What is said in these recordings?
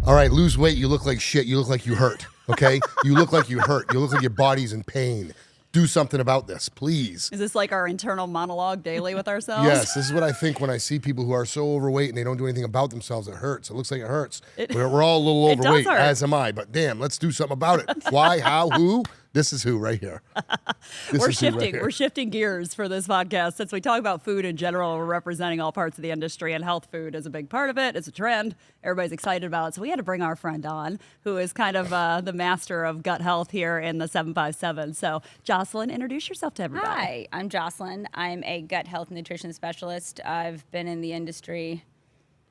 All right, lose weight. You look like shit. You look like you hurt. Okay? You look like you hurt. You look like your body's in pain. Do something about this, please. Is this like our internal monologue daily with ourselves? Yes, this is what I think when I see people who are so overweight and they don't do anything about themselves. It hurts. It looks like it hurts. We're all a little it does overweight, hurt. as am I. But damn, let's do something about it. Why? How? Who? This is who right here. We're shifting. We're shifting gears for this podcast. Since we talk about food in general, we're representing all parts of the industry, and health food is a big part of it. It's a trend. Everybody's excited about it. So we had to bring our friend on, who is kind of the master of gut health here in the 757. So Jocelyn, introduce yourself to everybody. Hi, I'm Jocelyn. I'm a gut health nutrition specialist. I've been in the industry,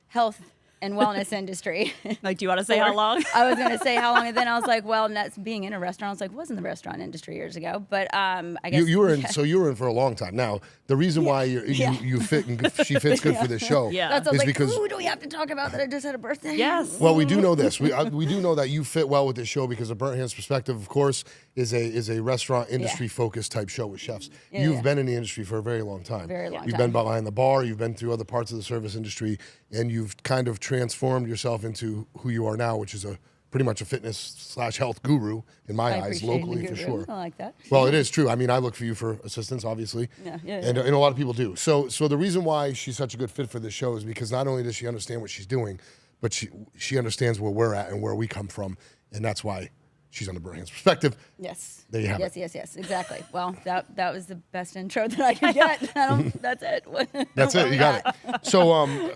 health and wellness industry. Like, do you want to say how long? I was going to say how long, and then I was like, well, that's being in a restaurant. I was like, was in the restaurant industry years ago, but I guess you were in. So you were in for a long time. Now the reason why you fit and she fits good for this show That's is like, because who do we have to talk about that I just had a birthday? Yes. well, we do know this. We do know that you fit well with this show because the Burnt Hands Perspective, of course, is a restaurant industry focused type show with chefs. You've been in the industry for a very long time. Very long You've time. been behind the bar. You've been through other parts of the service industry, and you've kind of transformed yourself into who you are now, which is pretty much a fitness/health guru in my eyes, appreciate locally the for guru. sure. I like that. Well, it is true. I mean, I look for you for assistance, obviously, and a lot of people do. So the reason why she's such a good fit for this show is because not only does she understand what she's doing, but she understands where we're at and where we come from, and that's why she's on the Burnt Hands Perspective. Yes. There you have it. Yes, exactly. Well, that was the best intro that I could get. That's it. That's it. You got it. So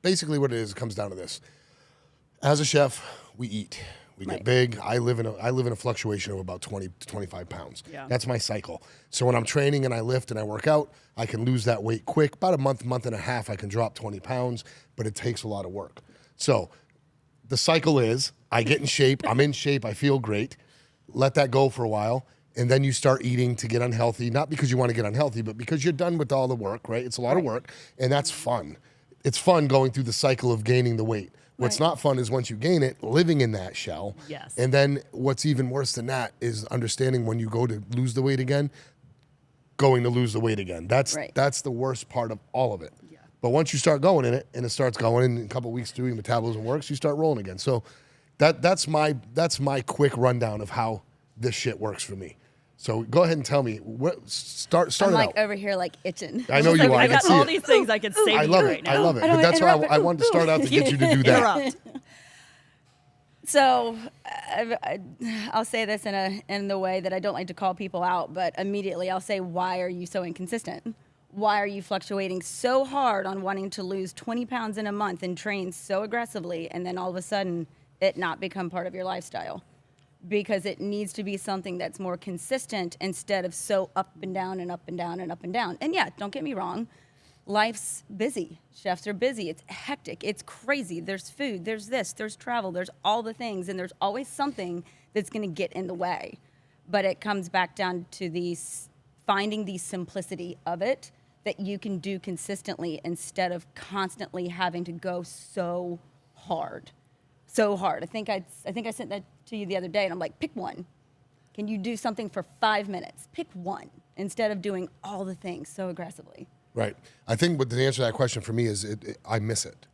basically what it is, it comes down to this. As a chef, we eat. We get big. I live in a fluctuation of about 20 to 25 pounds. Yeah. That's my cycle. So when I'm training and I lift and I work out, I can lose that weight quick. About a month and a half, I can drop 20 pounds, but it takes a lot of work. So the cycle is I get in shape. I'm in shape. I feel great. Let that go for a while. And then you start eating to get unhealthy, not because you want to get unhealthy, but because you're done with all the work, right? It's a lot of work, and that's fun. It's fun going through the cycle of gaining the weight. What's not fun is once you gain it, living in that shell. Yes. And then what's even worse than that is understanding when you go to lose the weight again, going to lose the weight again. That's the worst part of all of it. Yeah. But once you start going in it, and it starts going, and in a couple of weeks doing metabolism works, you start rolling again. So that's my quick rundown of how this shit works for me. So go ahead and tell me. Start I'm it like out. over here like itching. I know you are. I got see all it. these things I could say I to love you it. right now. I love it. I don't But that's why interrupt. I wanted to start out to get you to do that. Interrupt. So I'll say this in the way that I don't like to call people out, but immediately I'll say, why are you so inconsistent? Why are you fluctuating so hard on wanting to lose 20 pounds in a month and train so aggressively, and then all of a sudden it not become part of your lifestyle? Because it needs to be something that's more consistent instead of so up and down and up and down and up and down. And yeah, don't get me wrong. Life's busy. Chefs are busy. It's hectic. It's crazy. There's food. There's this. There's travel. There's all the things. And there's always something that's going to get in the way. But it comes back down to finding the simplicity of it that you can do consistently instead of constantly having to go so hard. So hard. I think I sent that to you the other day, and I'm like, pick one. Can you do something for 5 minutes? Pick one instead of doing all the things so aggressively. Right. I think what the answer to that question for me is I miss it.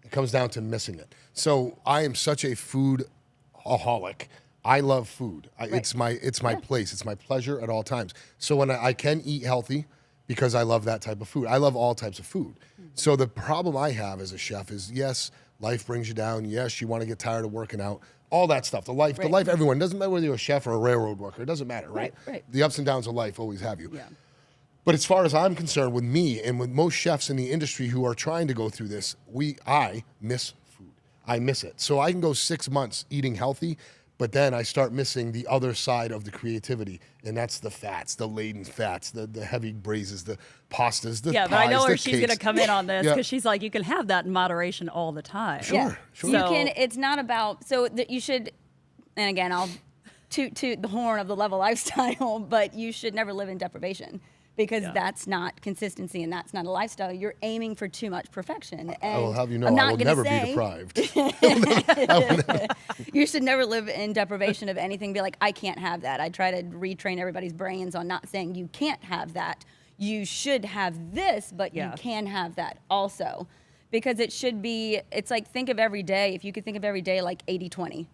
It comes down to missing it. So I am such a food-aholic. I love food. It's my place. It's my pleasure at all times. So when I can eat healthy because I love that type of food. I love all types of food. Mm-hmm. So the problem I have as a chef is, yes, life brings you down. Yes, you want to get tired of working out. All that stuff. The life, everyone. It doesn't matter whether you're a chef or a railroad worker. It doesn't matter, right? Right. The ups and downs of life always have you. Yeah. But as far as I'm concerned, with me and with most chefs in the industry who are trying to go through this, I miss food. I miss it. So I can go 6 months eating healthy, but then I start missing the other side of the creativity, and that's the fats, the laden fats, the heavy braises, the pastas, the pies, but I know where the she's going to cakes. come in on this because she's like, you can have that in moderation all the time. Sure. You can. It's not about you should. And again, I'll toot the horn of the level lifestyle, but you should never live in deprivation. Because that's not consistency and that's not a lifestyle. You're aiming for too much perfection. And I will have you know, I'm I not will gonna never say, be deprived. You should never live in deprivation of anything. Be like, I can't have that. I try to retrain everybody's brains on not saying you can't have that. You should have this, but you can have that also. because it should be, it's like, think of every day, if you could think of every day like 80-20.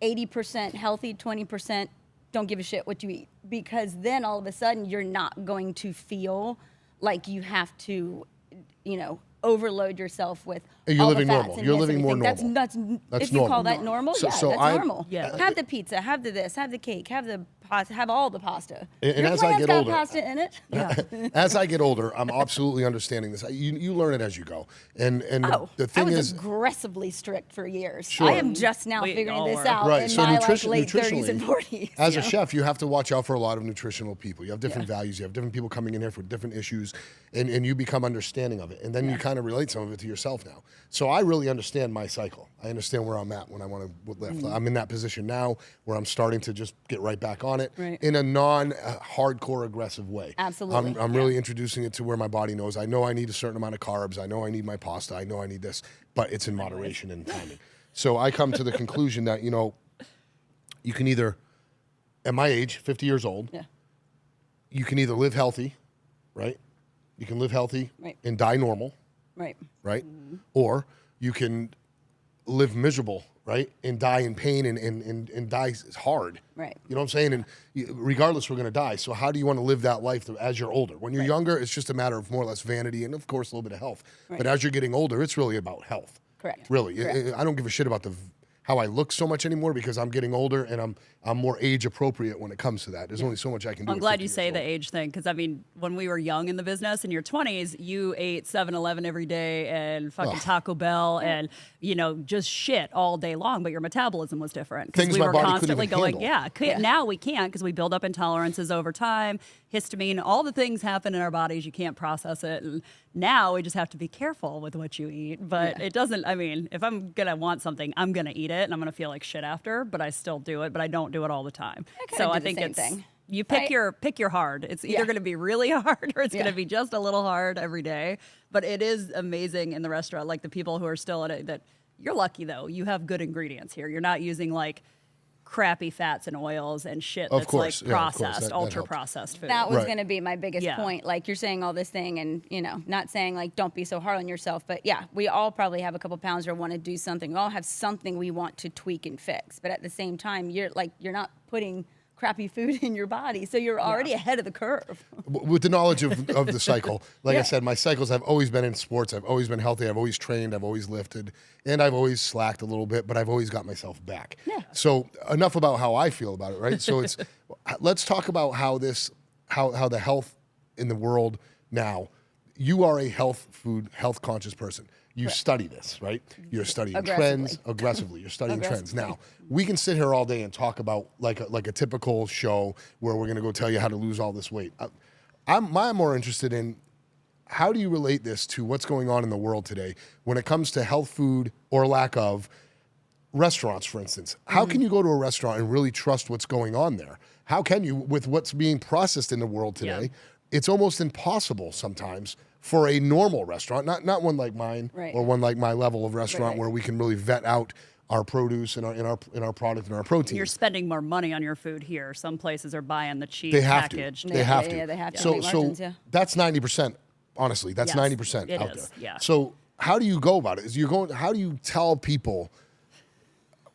80% healthy, 20% don't give a shit what you eat. Because then all of a sudden you're not going to feel like you have to, overload yourself with You're all living the fats normal. and You're this, living more everything. normal. That's if normal. you call that normal, So that's normal. Yeah. Have the pizza, have the this, have the cake, have the pasta, have all the pasta. And Your as I plan's get got older, pasta in it. Yeah. as I get older, I'm absolutely understanding this. You learn it as you go. And the I thing was is, aggressively strict for years. Sure. I am just now We figuring all this were. out right. in So my nutrition, late 30s and nutritionally, 40s. as a chef, you have to watch out for a lot of nutritional people. You have different values. You have different people coming in here for different issues, and you become understanding of it. And then you kind of relate some of it to yourself now. So I really understand my cycle. I understand where I'm at when I want to lift. Mm-hmm. I'm in that position now where I'm starting to just get right back on it Right. in a non-hardcore aggressive way. Absolutely. I'm really introducing it to where my body knows. I know I need a certain amount of carbs. I know I need my pasta. I know I need this, but it's in moderation and timing. So I come to the conclusion that, you can either, at my age, 50 years old, Yeah. you can either live healthy, right? You can live healthy Right. and die normal, Right. right? Or you can live miserable, right? And die in pain and die hard. Right. You know what I'm saying? And regardless, we're going to die. So how do you want to live that life as you're older? When you're younger, it's just a matter of more or less vanity and, of course, a little bit of health. Right. But as you're getting older, it's really about health. Correct. Really. Correct. I don't give a shit about how I look so much anymore because I'm getting older and I'm more age appropriate when it comes to that. There's only so much I can do. I'm at glad 50 you years say the old. age thing because, when we were young in the business in your 20s, you ate 7-Eleven every day and fucking Taco Bell and, just shit all day long, but your metabolism was different. 'Cause Things we my were body couldn't constantly even going, handle. now we can't because we build up intolerances over time, histamine, all the things happen in our bodies. You can't process it. And now we just have to be careful with what you eat. But it doesn't, if I'm going to want something, I'm going to eat it and I'm going to feel like shit after, but I still do it, but I don't do it all the time. kinda do I the think same it's thing. you pick Right? your hard. It's either Yeah. going to be really hard or it's going Yeah. to be just a little hard every day. But it is amazing in the restaurant, like the people who are still at it. That you're lucky though. You have good ingredients here. You're not using like crappy fats and oils and shit Of that's course. like Yeah, of course. processed, That ultra helps. processed food. That was Right. going to be my biggest Yeah. point. Like you're saying all this thing and, not saying like, don't be so hard on yourself. But yeah, we all probably have a couple pounds or want to do something. We all have something we want to tweak and fix. But at the same time, you're not putting crappy food in your body. So you're already ahead of the curve. With the knowledge of the cycle, like I Yeah. said, my cycles have always been in sports. I've always been healthy. I've always trained. I've always lifted, and I've always slacked a little bit, but I've always got myself back. Yeah. So enough about how I feel about it, right? So let's talk about how the health in the world now. You are a health conscious person. You study this, right? You're studying trends aggressively. You're studying trends. Now, we can sit here all day and talk about like a typical show where we're going to go tell you how to lose all this weight. I'm more interested in how do you relate this to what's going on in the world today when it comes to health food or lack of restaurants, for instance. How can you go to a restaurant and really trust what's going on there? How can you with what's being processed in the world today? Yeah. It's almost impossible sometimes for a normal restaurant, not one like mine Right. or one like my level of restaurant Right. where we can really vet out our produce and our product and our protein. You're spending more money on your food here. Some places are buying the cheap They have packaged. to. They have to. Yeah, they have to So make margins, yeah. that's 90%. Honestly, that's Yes, 90% it out is, there. yeah. So how do you go about it? How do you tell people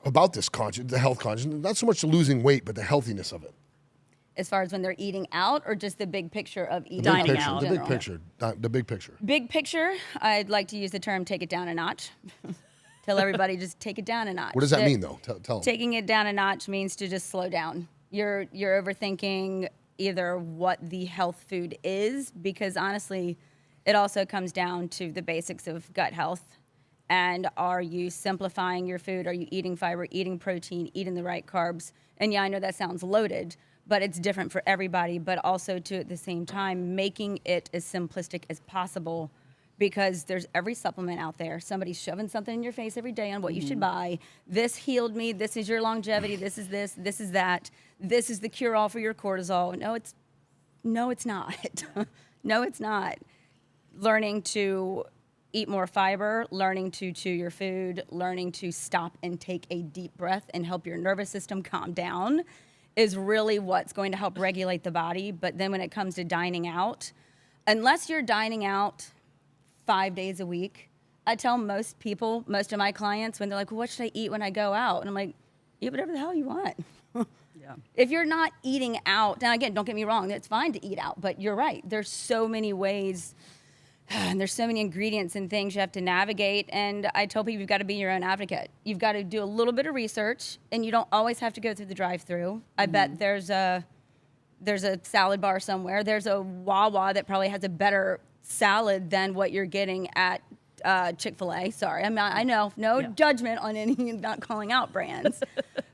about this the health conscious, not so much the losing weight, but the healthiness of it? As far as when they're eating out or just the big picture of eating The big Dining picture. out. The big general? picture. The big picture. Big picture, I'd like to use the term take it down a notch. Tell everybody just take it down a notch. What does that mean, though? Tell them. Taking it down a notch means to just slow down. You're overthinking either what the health food is, because honestly, it also comes down to the basics of gut health. And are you simplifying your food? Are you eating fiber, eating protein, eating the right carbs? And yeah, I know that sounds loaded, but it's different for everybody, but also to at the same time, making it as simplistic as possible, because there's every supplement out there. Somebody's shoving something in your face every day on what you should buy. This healed me. This is your longevity. This is this. This is that. This is the cure-all for your cortisol. No, it's not. No, it's not. Learning to eat more fiber, learning to chew your food, learning to stop and take a deep breath and help your nervous system calm down is really what's going to help regulate the body. But then when it comes to dining out, unless you're dining out 5 days a week, I tell most people, most of my clients, when they're like, well, what should I eat when I go out? And I'm like, eat whatever the hell you want. Yeah. If you're not eating out, now again, don't get me wrong, it's fine to eat out, but you're right. There's so many ways and there's so many ingredients and things you have to navigate. And I tell people you've got to be your own advocate. You've got to do a little bit of research, and you don't always have to go through the drive-through. I bet there's a salad bar somewhere. There's a Wawa that probably has a better salad than what you're getting at Chick-fil-A. Sorry, I know, no judgment on any, not calling out brands,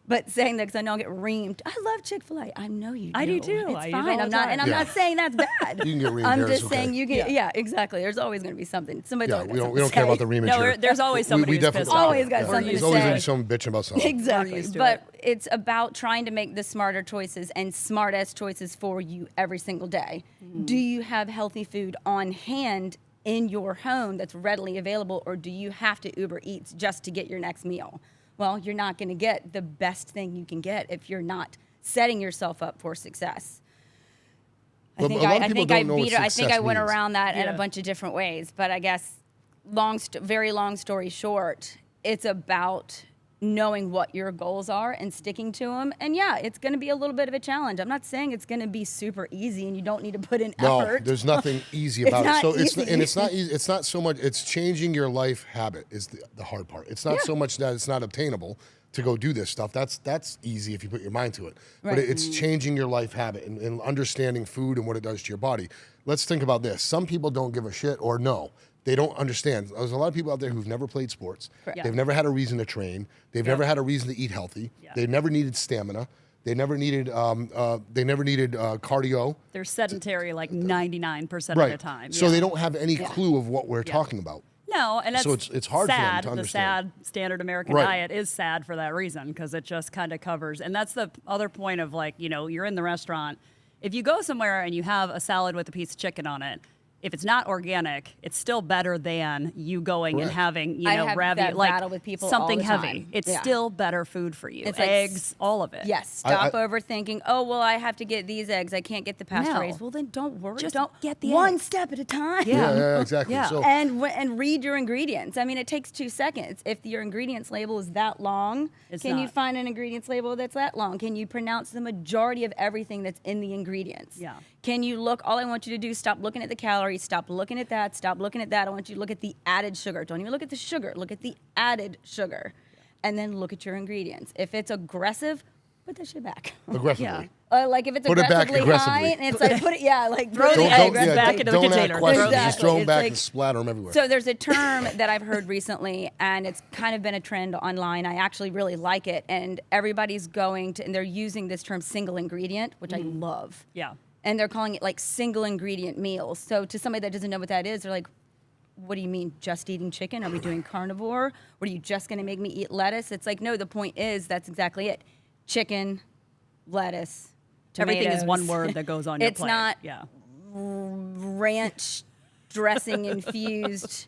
but saying that because I know I'll get reamed. I love Chick-fil-A. I know you do. I do too. It's I eat it fine. all I'm the not, time. and I'm not saying that's bad. You can get reamed I'm here, it's just okay. saying you get. Yeah, exactly. There's always going to be something. Somebody's Yeah, always we got don't something care to about say. the reamage No, here. there's always somebody who's definitely pissed off. Always got something There's to always say. going to be someone bitching about something. Exactly. used to But it's about trying to make the smarter choices and smart-ass choices for you every single day. Do you have healthy food on hand in your home that's readily available, or do you have to Uber Eats just to get your next meal? Well, you're not going to get the best thing you can get if you're not setting yourself up for success. But a lot of people don't know what I think I success went means. around that in a Yeah. bunch of different ways, but I guess very long story short, it's about knowing what your goals are and sticking to them. And yeah, it's going to be a little bit of a challenge. I'm not saying it's going to be super easy and you don't need to put in No, effort. there's nothing easy about not it. So easy. and it's not easy. It's not so much. It's changing your life habit is the hard part. It's not so much that it's not obtainable to go do this stuff. That's easy if you put your mind to it. But Right. it's changing your life habit and understanding food and what it does to your body. Let's think about this. Some people don't give a shit or no. They don't understand. There's a lot of people out there who've never played sports. Correct. Yeah. They've never had a reason to train. They've never had a reason to eat healthy. Yeah. They've never needed stamina. They never needed cardio. They're sedentary like 99% of Right. the time. So Yeah. they don't have any clue of what we're talking about. No, and that's So it's hard for them sad. to The understand. sad standard American Right. diet is sad for that reason because it just kind of covers. And that's the other point of like, you're in the restaurant. If you go somewhere and you have a salad with a piece of chicken on it, if it's not organic, it's still better than you going and Correct. having, I have ravioli, that like battle with people something all the heavy. time. It's Yeah. still better food for you. It's like Eggs, all of it. Yes, stop I- overthinking. Oh, well, I have to get these eggs. I can't get the pasture raised. No. Well, then don't worry. Just don't get the one eggs. step at a time. Yeah. Yeah, exactly. Yeah. So And read your ingredients. I mean, it takes 2 seconds. If your ingredients label is that long, It's can you not. find an ingredients label that's that long? Can you pronounce the majority of everything that's in the ingredients? Yeah. Can you look? All I want you to do is stop looking at the calories, stop looking at that, stop looking at that. I want you to look at the added sugar. Don't even look at the sugar. Look at the added sugar. And then look at your ingredients. If it's aggressive, put that shit back. aggressively. Like if it's Put it back aggressively high, aggressively. and it's like put it, like Throw put the it- eggs back into the don't container. Ask questions. Just Exactly. throw them It's back like- and splatter them everywhere. So there's a term that I've heard recently, and it's kind of been a trend online. I actually really like it, and everybody's going to, and they're using this term single ingredient, which I love. Yeah. And they're calling it like single ingredient meals. So to somebody that doesn't know what that is, they're like, what do you mean, just eating chicken? Are we doing carnivore? What are you just going to make me eat lettuce? It's like, no, the point is that's exactly it. Chicken, lettuce, Everything is one tomatoes. word that goes on your It's plate. not Yeah. ranch dressing infused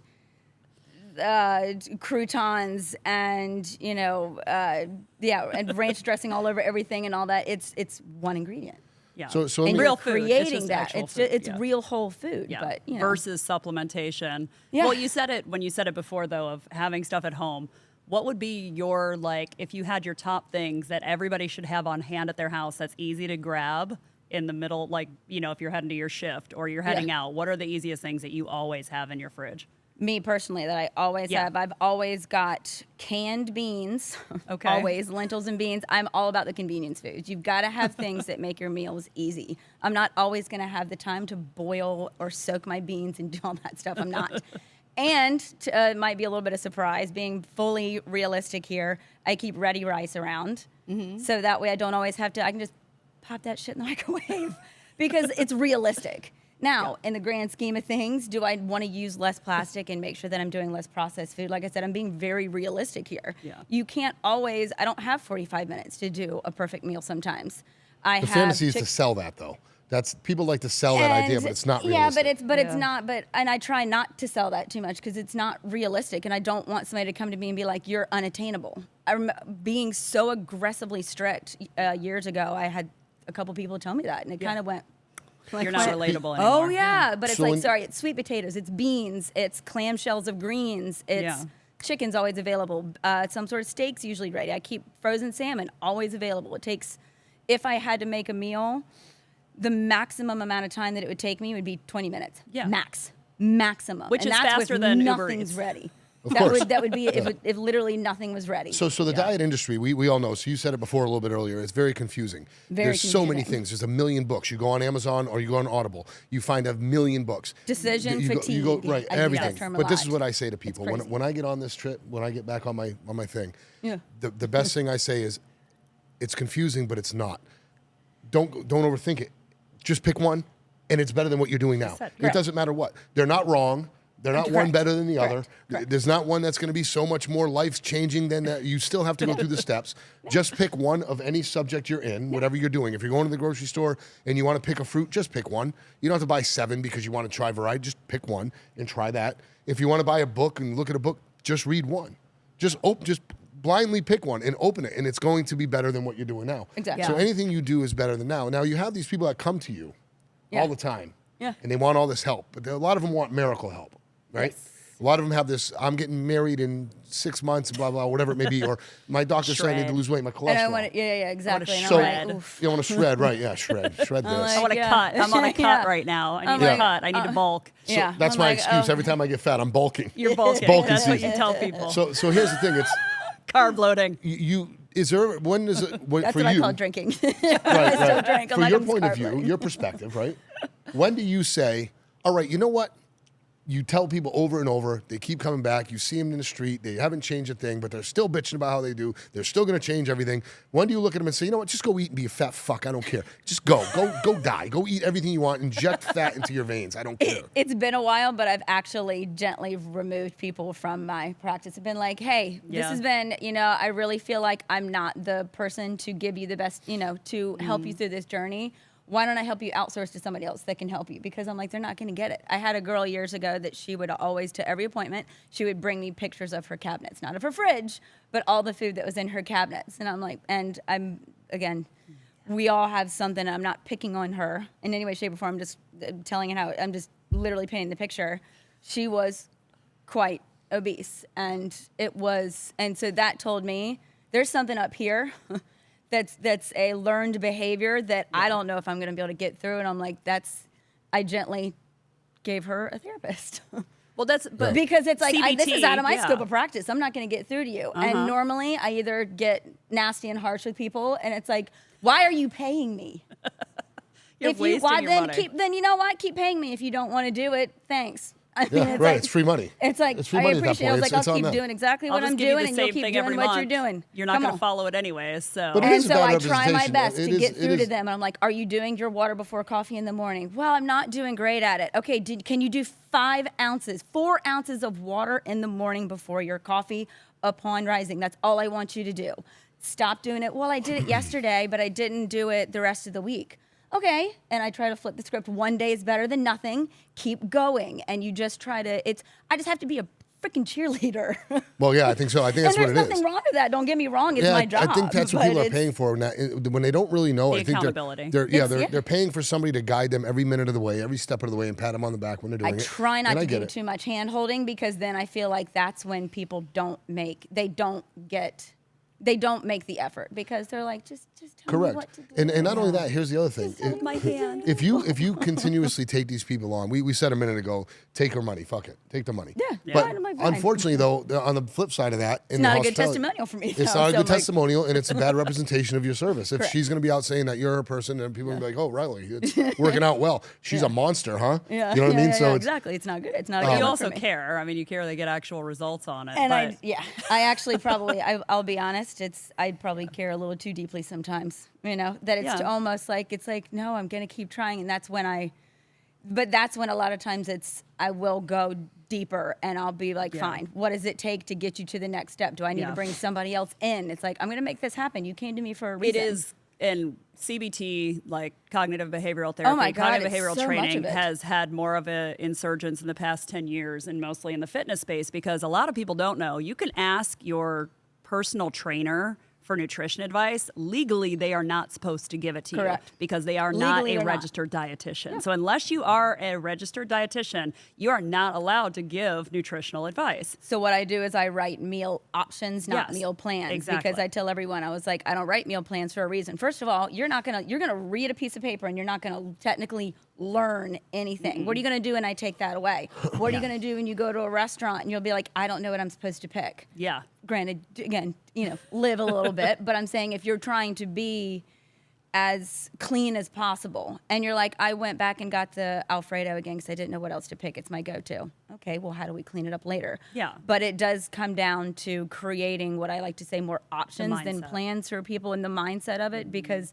croutons and and ranch dressing all over everything and all that. It's one ingredient. Yeah. So And me- real you're food. It's creating just that. actual It's food, it's yeah. real whole food. Yeah. But Versus supplementation. Yeah. Well, you said it when you said it before, though, of having stuff at home. What would be your, like, if you had your top things that everybody should have on hand at their house that's easy to grab in the middle, like, if you're heading to your shift or you're heading out, what are the easiest things that you always have in your fridge? me personally, that I always Yeah. have. I've always got canned beans. Okay. Always lentils and beans. I'm all about the convenience foods. You've got to have things that make your meals easy. I'm not always going to have the time to boil or soak my beans and do all that stuff. I'm not. And it might be a little bit of surprise, being fully realistic here, I keep ready rice around. So that way I don't always have to, I can just pop that shit in the microwave because it's realistic. Now, in the grand scheme of things, do I want to use less plastic and make sure that I'm doing less processed food? Like I said, I'm being very realistic here. Yeah. You can't always, I don't have 45 minutes to do a perfect meal sometimes. I the have fantasy is to chick- sell that though. That's people like to sell that idea, but it's not realistic. Yeah, but it's Yeah. not. And I try not to sell that too much because it's not realistic, and I don't want somebody to come to me and be like, "You're unattainable." I remember being so aggressively strict years ago. I had a couple people tell me that, and it kind of went. You're not relatable anymore. Oh yeah, but it's So like, sorry, it's sweet potatoes, it's beans, it's clamshells of greens, it's chicken's always available. Some sort of steak's usually ready. I keep frozen salmon always available. It takes, if I had to make a meal, the maximum amount of time that it would take me would be 20 minutes. Yeah. Maximum. Which and is that's faster with than Uber nothing's Eats. ready. Of course. That would be if literally nothing was ready. So the diet industry, we all know. So you said it before a little bit earlier. It's very confusing. There's so many things. There's a million books. You go on Amazon or you go on Audible. You find a million books. Decision fatigue. You go right, I use everything. that term a But this lot. is what I say to people crazy. when I get on this trip. When I get back on my thing, Yeah. the best thing I say is, it's confusing, but it's not. Don't overthink it. Just pick one, and it's better than what you're doing now. It doesn't matter what. They're not wrong. They're not one better than the other. There's not one that's going to be so much more life-changing than that. You still have to go through the steps. Just pick one of any subject you're in, whatever you're doing. If you're going to the grocery store and you want to pick a fruit, just pick one. You don't have to buy 7 because you want to try variety. Just pick one and try that. If you want to buy a book and look at a book, just read one. Just blindly pick one and open it, and it's going to be better than what you're doing now. Exactly. So Yeah. anything you do is better than now. Now, you have these people that come to you all the time, Yeah. and they want all this help, but a lot of them want miracle help. Right? Yes. A lot of them have this, I'm getting married in 6 months, blah, blah, whatever it may be. Or my doctor said I need to lose weight, my cholesterol. And I want to, yeah, exactly. And So I'm like, oof. you want to shred, right? Yeah, shred this. I want to Yeah. cut. I'm on a cut Yeah. right now. I need I'm to like, cut. I need to bulk. So Yeah. that's I'm my like, excuse. oh. Every time I get fat, I'm bulking. You're bulking. Bulking That's what season. you tell people. So here's the thing. It's Carb loading. is there, when is it, when, That's for what you, I call drinking. right. drink. I'm For like, your I'm point of carb view, loading. your perspective, right? When do you say, all right, you know what? You tell people over and over, they keep coming back. You see them in the street, they haven't changed a thing, but they're still bitching about how they do. They're still going to change everything. When do you look at them and say, you know what, just go eat and be a fat fuck. I don't care. Just go die. Go eat everything you want. Inject fat into your veins. I don't care. It's been a while, but I've actually gently removed people from my practice. I've been like, hey, this Yeah. has been, I really feel like I'm not the person to give you the best, to help you through this journey. Why don't I help you outsource to somebody else that can help you? Because I'm like, they're not going to get it. I had a girl years ago that she would always, to every appointment, she would bring me pictures of her cabinets, not of her fridge, but all the food that was in her cabinets. And I'm like, we all have something. I'm not picking on her in any way, shape, or form. I'm just telling it how, I'm just literally painting the picture. She was quite obese. And so that told me there's something up here that's a learned behavior that I don't know if I'm going to be able to get through. And I'm like, I gently gave her a therapist. Well, but Because it's like, CBT, this is out of my yeah. scope of practice. I'm not going to get through to you. And normally I either get nasty and harsh with people, and it's like, why are you paying me? You're wasting your money. Then you know what? Keep paying me. If you don't want to do it, thanks. I mean, Yeah, it's right. like, It's free money. It's like, It's free I money at that appreciate it. I was point. like, It's I'll on keep them. doing exactly I'll what just I'm give you doing, the and same you'll keep thing doing every what month. you're doing. You're not Come going on. to follow it anyways. So But it And is so about I try my representation, best though. to It get is- through it to is- them. And I'm like, are you doing your water before coffee in the morning? Well, I'm not doing great at it. Okay, can you do 4 ounces of water in the morning before your coffee upon rising? That's all I want you to do. Stop doing it. Well, I did it yesterday, but I didn't do it the rest of the week. Okay, and I try to flip the script. One day is better than nothing. Keep going. And you just try to, I just have to be a freaking cheerleader. Well, yeah, I think so. I think that's and what there's it is. nothing wrong with that. Don't get me wrong. It's my job. I think that's what but people are it's- paying for now. When they don't really know, The I think accountability. they're paying for somebody to guide them every minute of the way, every step of the way, and pat them on the back when they're doing I it. try not And I to get do it. too much hand holding, because then I feel like that's when people don't make the effort, because they're like, just tell me Correct. what to do. And not only that, here's the other thing. hold my hand. If you continuously take these people on, we said a minute ago, take her money, fuck it, take the money. Yeah. But Fine, fine. unfortunately, though, on the flip side of that, It's not a good testimonial for me. It's though, not a so good I'm like, testimonial, and it's a bad representation of your service. If Correct. she's going to be out saying that you're her person, and people are going to be like, "Oh, Riley, it's working out well. She's a monster, huh?" Yeah, You know what I mean? yeah, So it's, exactly. It's not good. It's not a But good you look also for me. care. I mean, you care they get actual results on it. And but I actually probably, I'll be honest, I probably care a little too deeply sometimes, that it's Yeah. almost like, it's like, no, I'm going to keep trying. And that's when a lot of times I will go deeper, and I'll be like, fine, what does it take to get you to the next step? Do I need to bring somebody else in? It's like, I'm going to make this happen. You came to me for a reason. it is in CBT, like cognitive behavioral therapy. Oh my God, cognitive it's behavioral so much training of it. has had more of an insurgence in the past 10 years, and mostly in the fitness space, because a lot of people don't know. You can ask your personal trainer for nutrition advice, legally they are not supposed to give it to Correct. you because they are Legally not or a not. registered dietitian. So unless you are a registered dietitian, you are not allowed to give nutritional advice. So what I do is I write meal options, not Yes, meal plans. exactly. Because I tell everyone, I was like, I don't write meal plans for a reason. First of all, you're gonna read a piece of paper and you're not gonna technically learn anything. What are you gonna do when I take that away? What are you gonna do when you go to a restaurant and you'll be like, I don't know what I'm supposed to pick? Yeah. Granted, again, live a little bit, but I'm saying if you're trying to be as clean as possible and you're like, I went back and got the Alfredo again because I didn't know what else to pick. It's my go-to. Okay, well, how do we clean it up later? Yeah. But it does come down to creating what I like to say more options than mindset. plans for people in the mindset of it, because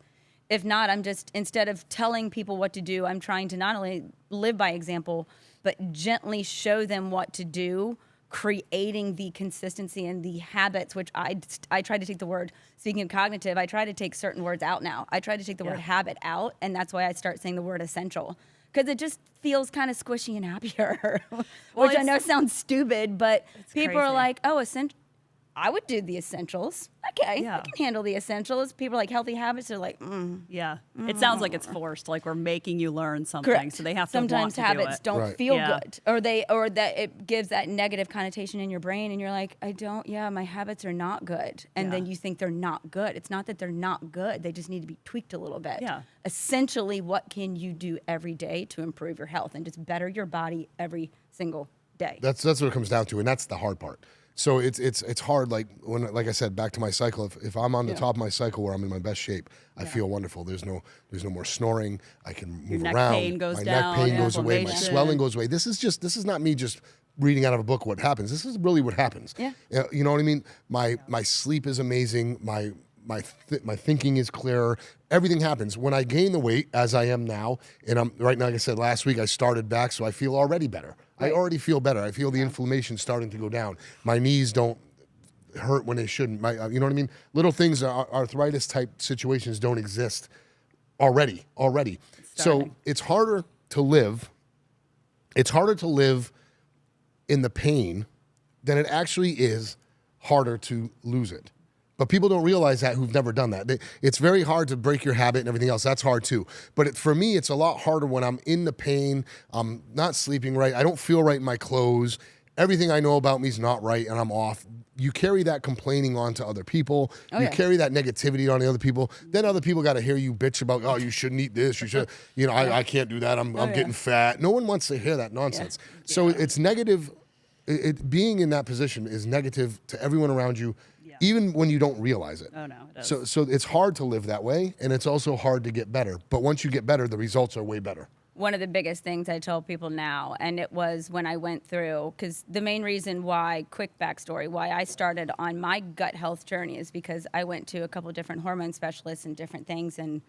if not, I'm just, instead of telling people what to do, I'm trying to not only live by example, but gently show them what to do, creating the consistency and the habits, which I try to take the word, speaking of cognitive, I try to take certain words out now. I try to take the word habit out, and that's why I start saying the word essential, because it just feels kind of squishy and happier, which I know sounds stupid, but people are crazy. like, oh, essential. I would do the essentials. Okay, Yeah. I can handle the essentials. People are like healthy habits. They're like, Yeah. It sounds like it's forced, like we're making you learn something. correct. So they have to Sometimes want to habits do it. don't Right. feel Yeah. good, or that it gives that negative connotation in your brain, and you're like, my habits are not good, and then Yeah. you think they're not good. It's not that they're not good; they just need to be tweaked a little bit. Yeah. Essentially, what can you do every day to improve your health and just better your body every single day? That's what it comes down to, and that's the hard part. So it's hard. Like like I said, back to my cycle. If I'm on the top of my cycle where I'm in my best shape, I feel wonderful. There's no more snoring. I can move neck around. pain goes my down, neck pain goes away. My inflammation. swelling goes away. This is not me just reading out of a book what happens. This is really what happens. Yeah. You know what I mean? My sleep is amazing. My thinking is clearer. Everything happens when I gain the weight, as I am now, and I'm right now. Like I said last week, I started back, so I feel already better. I already feel better. I feel the inflammation starting to go down. My knees don't hurt when they shouldn't. You know what I mean? Little things, arthritis type situations don't exist already. So it's harder to live. It's harder to live in the pain than it actually is harder to lose it. But people don't realize that who've never done that. It's very hard to break your habit and everything else. That's hard too. But for me, it's a lot harder when I'm in the pain. I'm not sleeping right. I don't feel right in my clothes. Everything I know about me is not right, and I'm off. You carry that complaining on to other people. You carry that negativity on the other people. Then other people got to hear you bitch about, oh, you shouldn't eat this. You should, I can't do that. I'm getting fat. No one wants to hear that nonsense. So it's negative. Being in that position is negative to everyone around you, even when you don't realize it. Oh, no, it is. So it's hard to live that way, and it's also hard to get better. But once you get better, the results are way better. One of the biggest things I tell people now, and it was when I went through, because the main reason why, quick backstory, why I started on my gut health journey is because I went to a couple of different hormone specialists and different things and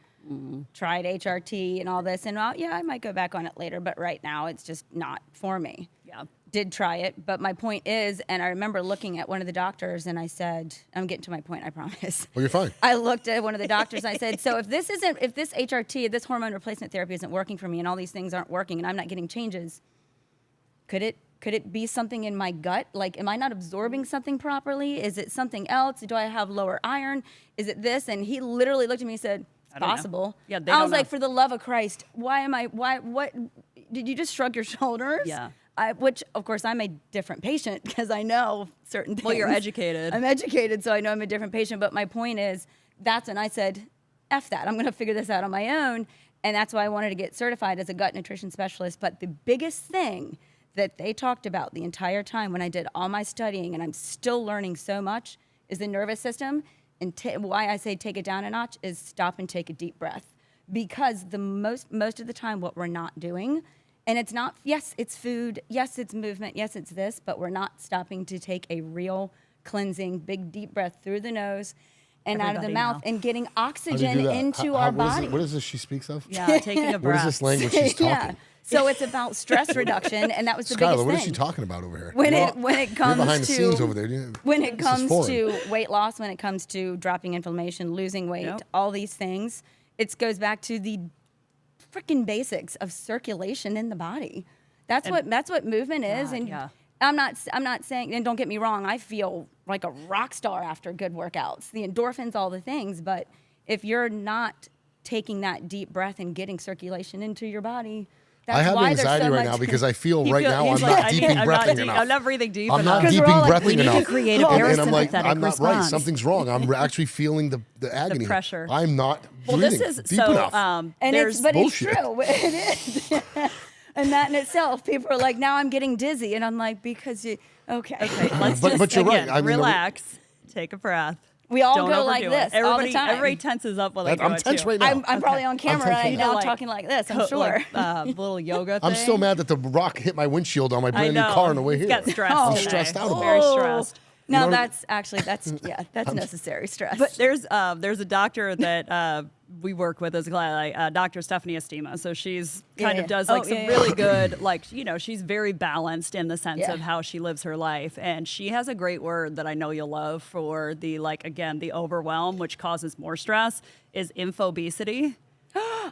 tried HRT and all this. And I might go back on it later, but right now it's just not for me. Yeah. Did try it, but my point is, and I remember looking at one of the doctors and I said, I'm getting to my point, I promise. Well, you're fine. I looked at one of the doctors and I said, so if this HRT, this hormone replacement therapy isn't working for me and all these things aren't working and I'm not getting changes, could it be something in my gut? Like, am I not absorbing something properly? Is it something else? Do I have lower iron? Is it this? And he literally looked at me and said, it's don't know. possible. Yeah, they I don't was like, know. for the love of Christ, what, did you just shrug your shoulders? Yeah. Which, of course, I'm a different patient because I know certain things. Well, you're educated. I'm educated, so I know I'm a different patient. But my point is, that's when I said, F that. I'm going to figure this out on my own. And that's why I wanted to get certified as a gut nutrition specialist. But the biggest thing that they talked about the entire time when I did all my studying, and I'm still learning so much, is the nervous system. And why I say take it down a notch is stop and take a deep breath. Because the most of the time, what we're not doing, and it's not, yes, it's food, yes, it's movement, yes, it's this, but we're not stopping to take a real cleansing, big, deep breath through the nose and out of the Everybody mouth now. and getting How do you oxygen do that? into our body. What is this she speaks of? Yeah, taking a What breath. is this language she's talking? Yeah. So it's about stress reduction, and that was the biggest Skylar, thing. what is she talking about over here? When You're it comes behind the to scenes over there. when it This is comes foreign. to weight loss, when it comes to dropping inflammation, losing weight, Yep. all these things, it goes back to the freaking basics of circulation in the body. That's what movement is, and yeah. I'm not saying, and don't get me wrong, I feel like a rock star after good workouts, the endorphins, all the things. But if you're not taking that deep breath and getting circulation into your body, that's I have why there's anxiety so right much now because I feel He right feel- now he's I'm like, not deeping breathing enough. I'm not breathing deep I'm enough. not 'Cause we're deeping all like, breathing we need to enough. create a And I'm like, parasympathetic I'm not right. response. Something's wrong. I'm actually feeling the agony. pressure. I'm not Well, breathing this is deep so. enough. and There's but bullshit. it's true. It is. And that in itself, people are like, now I'm getting dizzy. And I'm like, because you, okay. Let's But- just, but you're right. again, I mean, relax, take a breath. We all Don't go like overdo it. this all the Everybody, time. everybody tenses up while they do I'm it, tense too. right now. I'm probably on camera tense right right now now. talking like this, I'm sure. Like, little yoga thing. I'm still mad that the rock hit my windshield on my I brand new know. car on the way He's here. got stressed I'm today. stressed out about Very it. stressed. No, know- that's necessary stress. But there's a doctor that we work with as Dr. Stephanie Estima. So she's kind Yeah. of does Oh, like some yeah, really yeah. good, like, she's very balanced in the sense Yeah. of how she lives her life. And she has a great word that I know you'll love for the, the overwhelm, which causes more stress, is infobesity.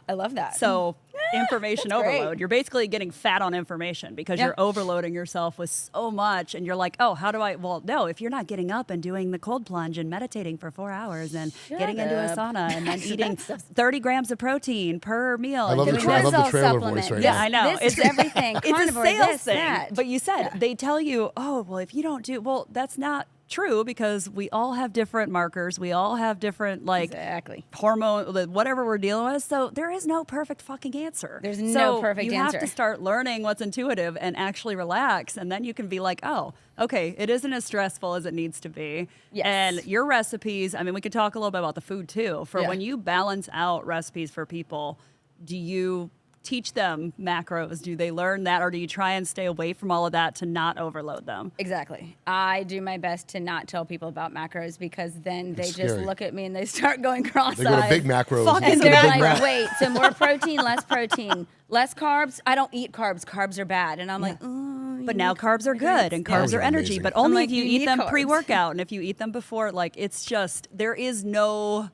I love that. So information That's great. overload. You're basically getting fat on information because Yeah. you're overloading yourself with so much. And you're like, oh, how do I? Well, no, if you're not getting up and doing the cold plunge and meditating for 4 hours and getting into a up. sauna and then eating 30 grams of protein per meal. I and love the doing I love the cortisol trailer supplement. voice right yeah, now. I know. This is everything. It's a Carnivore, sales this, thing. that. But you said they tell you, oh, well, if you don't do, well, that's not true because we all have different markers. We all have different Exactly. hormone, whatever we're dealing with. So there is no perfect fucking answer. There's So no perfect you answer. have to start learning what's intuitive and actually relax, and then you can be like, oh, okay, it isn't as stressful as it needs to be. Yes. And your recipes, I mean, we could talk a little bit about the food too. For Yeah. when you balance out recipes for people, do you teach them macros? Do they learn that, or do you try and stay away from all of that to not overload them? Exactly. I do my best to not tell people about macros because then they It's just scary. look at me and they start going cross-eyed. They go to big macros. Fucking And They they're go to like, Big Mac. wait, so more protein, less carbs? I don't eat carbs. Carbs are bad. And I'm like, But now carbs are good and carbs Carbs are are energy, amazing. but only like, if you you eat need them carbs. pre-workout, and if you eat them before, like, it's just, there's no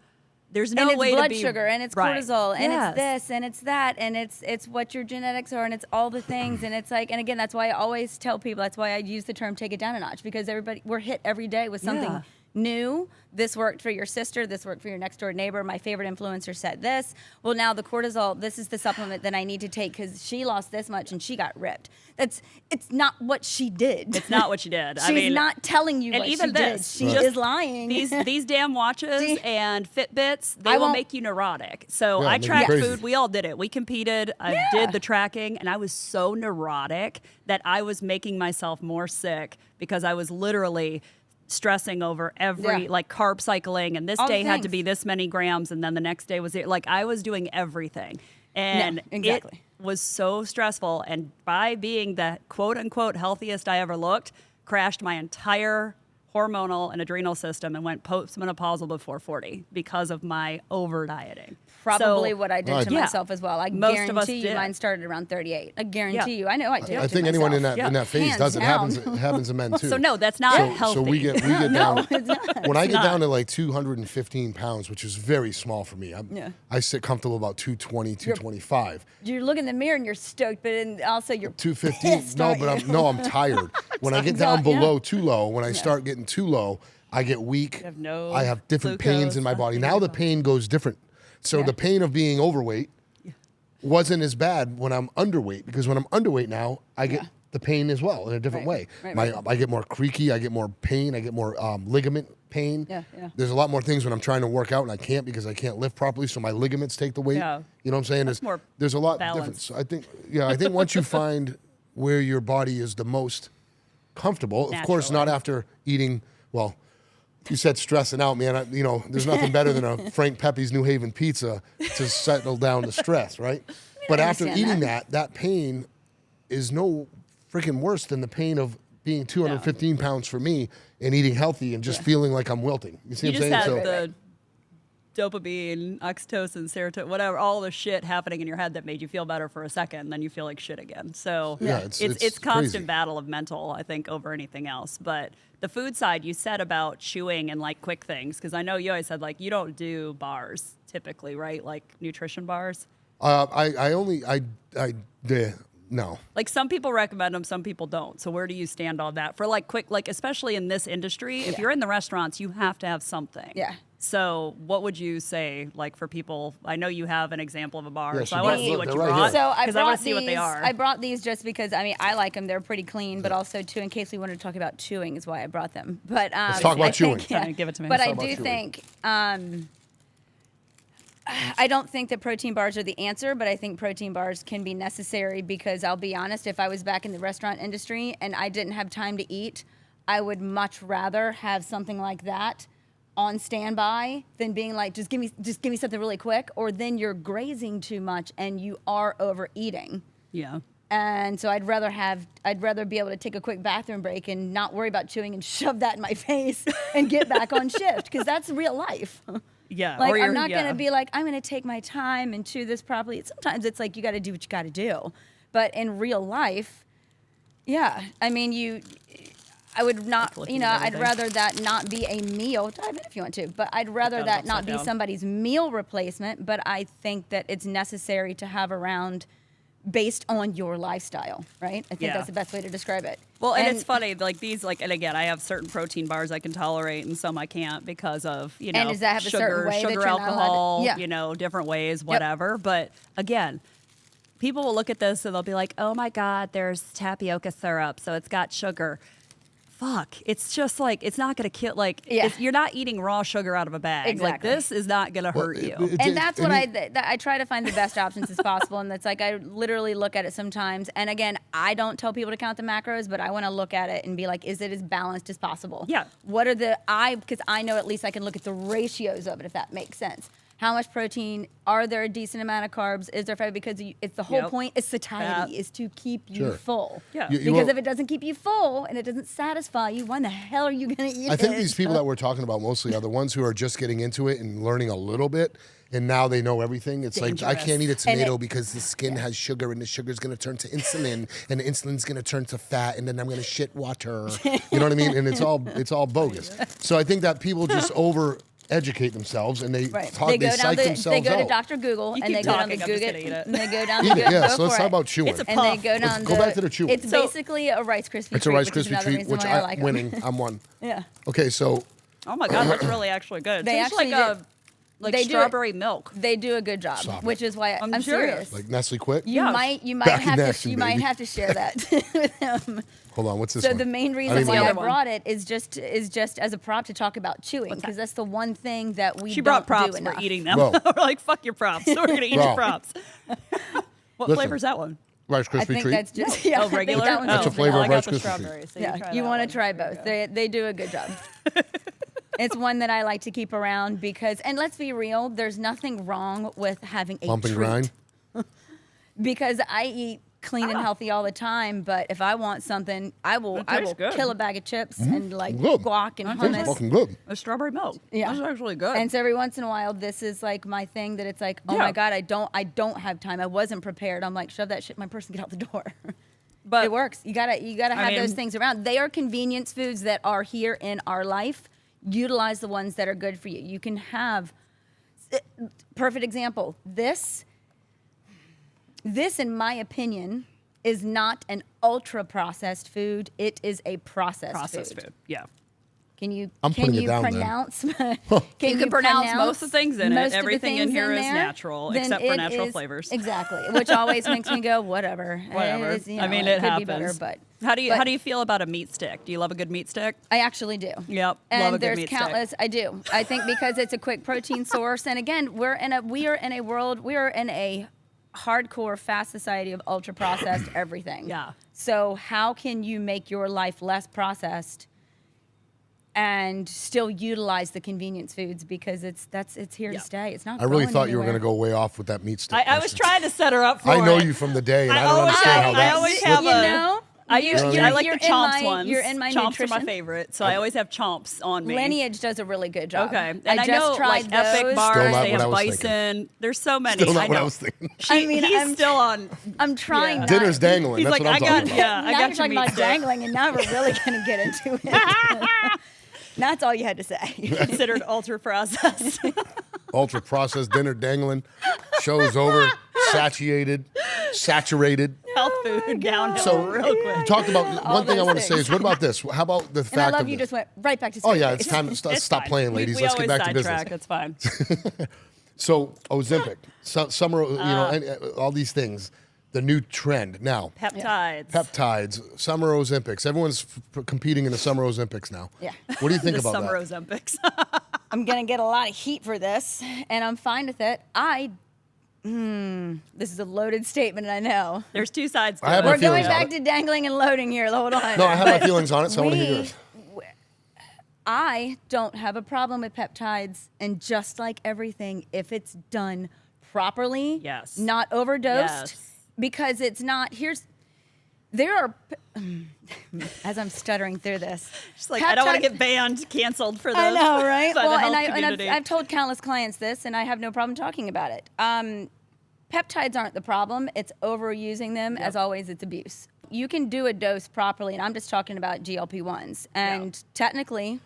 and it's way blood to be sugar and it's right. cortisol and Yes. it's this and it's that and it's what your genetics are and it's all the things and it's like, and again, that's why I always tell people, that's why I use the term take it down a notch, because we're hit every day with something Yeah. new. This worked for your sister, this worked for your next door neighbor, my favorite influencer said this. Well, now the cortisol, this is the supplement that I need to take because she lost this much and she got ripped. It's not what she did. It's not what you did. She's I mean, not telling you and what even she this, did. She just is lying. These damn watches See? and Fitbits, they I will won't- make you neurotic. So Yeah, I make you tracked crazy. food. We all did it. We competed. I Yeah. did the tracking, and I was so neurotic that I was making myself more sick because I was literally stressing over every Yeah. like carb cycling, and this All the day had to things. be this many grams, and then the next day was it. Like I was doing everything, and exactly. it was so stressful. And by being the quote unquote healthiest I ever looked, crashed my entire hormonal and adrenal system and went postmenopausal before 40 because of my over dieting. Probably So- what I did Right. to Yeah. myself as well. I Most of us guarantee you did. mine started around 38. I guarantee Yeah. you. I know I did. I to think anyone in myself. that in that phase Hands does it. down. It happens to men too. So no, that's not healthy. So we get down. it's not. When I get not. down to like 215 pounds, which is very small for me, Yeah. I sit comfortable about 220, 225. You look in the mirror and you're stoked, but then also you're 215. pissed, No, aren't but you? I'm tired. When I get down Exhaust- yeah. below too low, when I start getting too low, I get weak. have no I have different pains in my glucose, body. nothing Now the at all. pain goes different. So Yeah. the pain of being overweight wasn't as bad when I'm underweight, because when I'm underweight now, I get the pain as well in a different Right. way. Right, I get more creaky, I get more pain, I get more ligament pain. Yeah, yeah. There's a lot more things when I'm trying to work out and I can't because I can't lift properly, so my ligaments take the weight. Yeah. You know what I'm saying? That's more There's a lot balanced. different. So I think once you find where your body is the most comfortable, of course, not Naturally. after eating, well, you said stressing out, man. There's nothing better than a Frank Pepe's New Haven pizza to settle down the stress, right? But I after understand eating that. that pain is no freaking worse than the pain of being 215 pounds for me and eating healthy and just feeling like I'm wilting. You see You what just I'm had saying? the dopamine, oxytocin, serotonin, whatever, all the shit happening in your head that made you feel better for a second, and then you feel like shit again. So Yeah, it's it's constant crazy. battle of mental, I think, over anything else. But the food side, you said about chewing and like quick things, because I know you always said like you don't do bars typically, right? Like nutrition bars. I No. Like some people recommend them, some people don't. So where do you stand on that? For like quick, like especially in this industry, if you're in the restaurants, you have to have something. Yeah. So what would you say, like for people? I know you have an example of a bar, Yeah, so she I want does. to see Look, what they're you right brought here. So I because I brought want to see these. what they are. I brought these just because I like them. They're pretty clean, but also too in case we wanted to talk about chewing is why I brought them. But Let's talk about I chewing. think, yeah. Fine, give it to me. But Let's I talk do about think. I don't think that protein bars are the answer, but I think protein bars can be necessary because I'll be honest, if I was back in the restaurant industry and I didn't have time to eat, I would much rather have something like that on standby than being like, just give me something really quick, or then you're grazing too much and you are overeating. Yeah. And so I'd rather be able to take a quick bathroom break and not worry about chewing and shove that in my face and get back on shift because that's real life. Yeah. Like, or I'm you're- not going yeah. to be like, I'm going to take my time and chew this properly. Sometimes it's like, you got to do what you got to do. But in real life, yeah, I mean, I would not, looking at I'd everything. rather that not be a meal. Dive in if you want to. But I'd rather that that upside not be down. somebody's meal replacement. But I think that it's necessary to have around based on your lifestyle, right? I think Yeah. that's the best way to describe it. Well, and it's funny, like these, like, and again, I have certain protein bars I can tolerate, and some I can't because of And does that have a certain sugar, way that sugar, you're not allowed to- alcohol, Yeah. different ways, whatever. But again, people will look at this and they'll be like, "Oh my God, there's tapioca syrup, so it's got sugar." Fuck, it's just like it's not gonna kill. Like Yeah. you're not eating raw sugar out of a bag. Like Exactly. this is not gonna hurt you. And that's what I try to find the best options as possible. And that's like, I literally look at it sometimes. And again, I don't tell people to count the macros, but I want to look at it and be like, is it as balanced as possible? Yeah. What are because I know at least I can look at the ratios of it, if that makes sense. How much protein? Are there a decent amount of carbs? Is there fat? Because it's the whole Yep. point is satiety, Fat. is to keep you Sure. full. Yeah. You Because will- if it doesn't keep you full and it doesn't satisfy you, when the hell are you going to eat I think it? these people that we're talking about mostly are the ones who are just getting into it and learning a little bit, and now they know everything. It's like, I Dangerous. can't eat a tomato it- because the skin has sugar, and the sugar's going to turn to insulin, and the insulin's going to turn to fat, and then I'm going to shit water. You know what I mean? And it's all bogus. So I think that people just educate themselves, and they Right. talk, They they go down psych they themselves go to out. Dr. Google You and keep they go down the talking, I'm just Google gonna eat it. and they go down Eat the it, yeah. go So let's for talk it. about chewing. It's a And they puff. go down Let's go back to the chewing. It's So- basically a Rice Krispie It's a treat, Rice which is Krispie another treat, reason which why I like 'em. winning. I'm one. Yeah. Okay, so Oh my God, that's really actually good. It They tastes like actually like They do it- strawberry milk. They do a good job, Stop it. which is why I'm I'm serious. serious. like Nestle Quick. You Yeah. might Back in have action, to you might baby. have to share that with them. Hold on, what's this So one? the main I reason didn't why even I the know. other one. brought it is just as a prop to talk about chewing because that's the one thing that we She don't brought do props for enough. eating them. Bro. We're like, fuck your props. So we're gonna eat Bro. your props. What Listen. flavor's that one? Rice I Krispie think treat. that's just yeah. Oh, I think regular. that one's That's a just flavor I of got Rice the Krispie strawberry. So Yeah, try you that want one. to try both. They do a good job. It's one that I like to keep around because, and let's be real, there's nothing wrong with having a Bump and treat. grind. Because I eat clean and healthy all the time, but if I want something, I will tastes good. kill a bag of chips and like Good. guac and That That's hummus. fucking good. A strawberry milk. Yeah. That's actually good. And so every once in a while, this is like my thing that it's like, oh Yeah. my God, I don't have time. I wasn't prepared. I'm like, shove that shit in my purse and get out the door. but It works. You gotta have those mean- things around. They are convenience foods that are here in our life. Utilize the ones that are good for you. You can have perfect example. This in my opinion is not an ultra processed food. It is a processed food. Yeah. Can you I'm can putting it you down then. pronounce? You can pronounce most of the things in it. most of the Everything in things here is there? natural, Then except for it natural is- flavors. Exactly, which always makes me go, whatever. Whatever. It is, I mean, it could happens. be better, but how do but- you feel about a meat stick? Do you love a good meat stick? I actually do. Yep, And love a good there's meat stick. countless. I do. I think because it's a quick protein source, and again, we are in a hardcore fast society of ultra processed everything. Yeah. So how can you make your life less processed and still utilize the convenience foods because it's here Yeah. to stay. It's not. I really going thought you were anywhere. going to go way off with that meat stick. I was question. trying to set her up for I know it. you from the day, and I I, don't always understand have- how I that always slipped. have You a- know. I You- usually you're- I like you're the in chomps my- ones. You're in my chomps nutrition. are my favorite, so I always have chomps on me. Lineage does a really good job. Okay, and I I, just know tried like Epic those. bars. Still not They what I have was bison. There's so many. Still not I what I know. was thinking. I mean, he's I'm still on. I'm trying. Yeah. not- Dinner's dangling. He's That's like, what I'm I talking got about. yeah. Now I you're got your talking meat about stick. dangling, and now we're really going to get into it. That's all you had to say. Considered ultra processed. Ultra processed dinner dangling. Show's over. Satiated. saturated. Health food downhill So real quick. you talked about one thing I those want to say things. is, what about this? How about the And I fact love of you this? just went right back to Oh straight yeah, A's. it's time to It's stop fine. playing, ladies. We Let's get always back to business. sidetrack. It's fine. So Ozempic, summer, and all these things, the new trend now. Peptides. Summer Ozempics. Everyone's competing in the Summer Ozempics now. Yeah. What do you think The about Summer that? Ozempics. I'm going to get a lot of heat for this, and I'm fine with it. This is a loaded statement, I know. There's two sides to I have it. my We're going feelings on back it. to dangling and loading here. Hold on. No, I have my feelings on it, so I want to hear yours. I don't have a problem with peptides, and just like everything, if it's done properly, Yes. not overdosed, Yes. because it's not. There are, as I'm stuttering through this, Just like, I don't want to peptide- get banned, canceled for this. I know, right? By Well, the health and community. I've told countless clients this, and I have no problem talking about it. Peptides aren't the problem. It's overusing them. As always, it's abuse. You can do a dose properly, and I'm just talking about GLP-1s. And technically,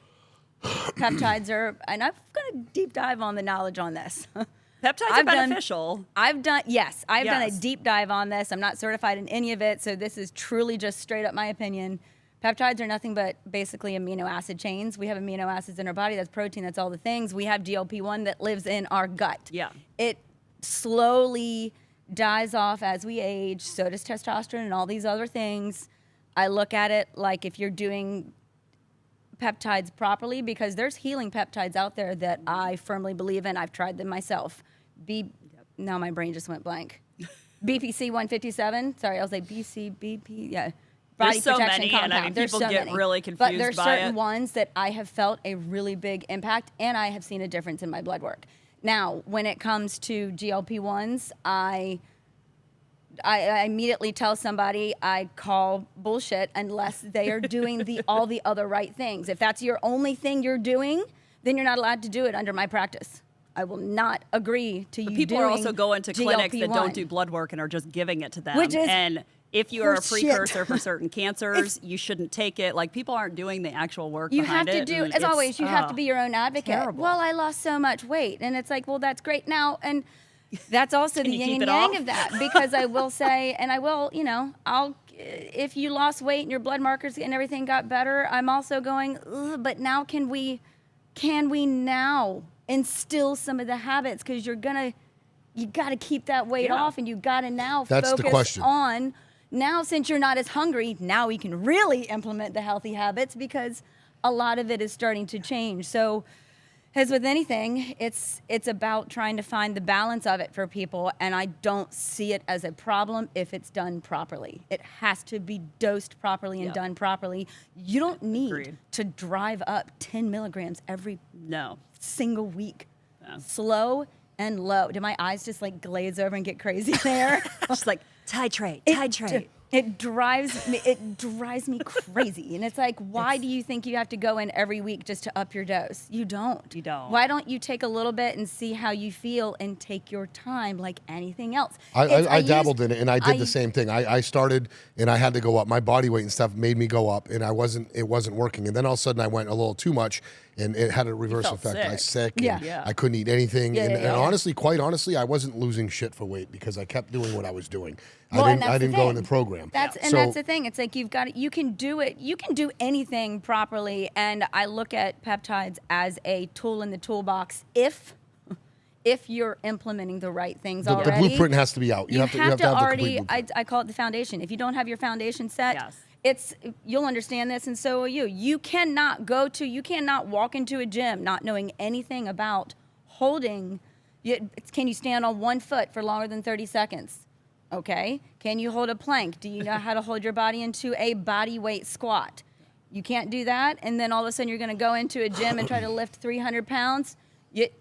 peptides are, and I'm going to deep dive on the knowledge on this. Peptides are I've done- beneficial. I've done a Yes. deep dive on this. I'm not certified in any of it, so this is truly just straight up my opinion. Peptides are nothing but basically amino acid chains. We have amino acids in our body. That's protein. That's all the things. We have GLP-1 that lives in our gut. Yeah. It slowly dies off as we age. So does testosterone and all these other things. I look at it like if you're doing peptides properly, because there's healing peptides out there that I firmly believe in. I've tried them myself. Now my brain just went blank. BPC 157. Sorry, I was like BCBP. Yeah. Body There's so protection many, compound. and I mean, There's people so get many. really But confused there's by certain it. ones that I have felt a really big impact, and I have seen a difference in my blood work. Now, when it comes to GLP-1s, I immediately tell somebody I call bullshit unless they are doing all the other right things. If that's your only thing you're doing, then you're not allowed to do it under my practice. I will not agree to you People doing are also going to clinics that don't GLP-1. do blood work and are just giving it to them. Which is and if you are a horseshit. precursor for certain cancers, you shouldn't take it. Like, people aren't doing the actual work You have behind to it. do, and as it's- always, you have to be your own advocate. terrible. Well, I lost so much weight. And it's like, well, that's great now. And that's also the you yin keep and it yang off? of that. Because I will say, and I will, if you lost weight and your blood markers and everything got better, I'm also going, ugh, but now can we now instill some of the habits? Because you got to keep that weight Yeah. off, and you got to now That's the focus question. on, now since you're not as hungry, now we can really implement the healthy habits, because a lot of it is starting to change. So as with anything, it's about trying to find the balance of it for people, and I don't see it as a problem if it's done properly. It has to be dosed properly and Yep. done properly. You don't need Agreed. to drive up 10 milligrams every No. single week. No. Slow and low. Do my eyes just like glaze over and get crazy there? Just like, titrate. It drives me crazy. And it's like, why do you think you have to go in every week just to up your dose? You don't. You don't. Why don't you take a little bit and see how you feel and take your time like anything else? I dabbled in it, and I did the same thing. I started, and I had to go up. My body weight and stuff made me go up, and it wasn't working. And then all of a sudden, I went a little too much, and it had a reverse felt effect. I was sick. Yeah. And Yeah. I couldn't eat anything. Yeah, and, yeah, and yeah. honestly, quite honestly, I wasn't losing shit for weight because I kept doing what I was doing. Well, and I that's the didn't go in the thing. program. That's the thing. It's like you can do it. You can do anything properly. And I look at peptides as a tool in the toolbox if you're implementing the right things the already. blueprint has to be out. You have to have the already. complete blueprint. I call it the foundation. If you don't have your foundation set, Yes. you'll understand this, and so will you. You cannot walk into a gym not knowing anything about holding. Can you stand on one foot for longer than 30 seconds? Okay. Can you hold a plank? Do you know how to hold your body into a body weight squat? You can't do that, and then all of a sudden you're going to go into a gym and try to lift 300 pounds.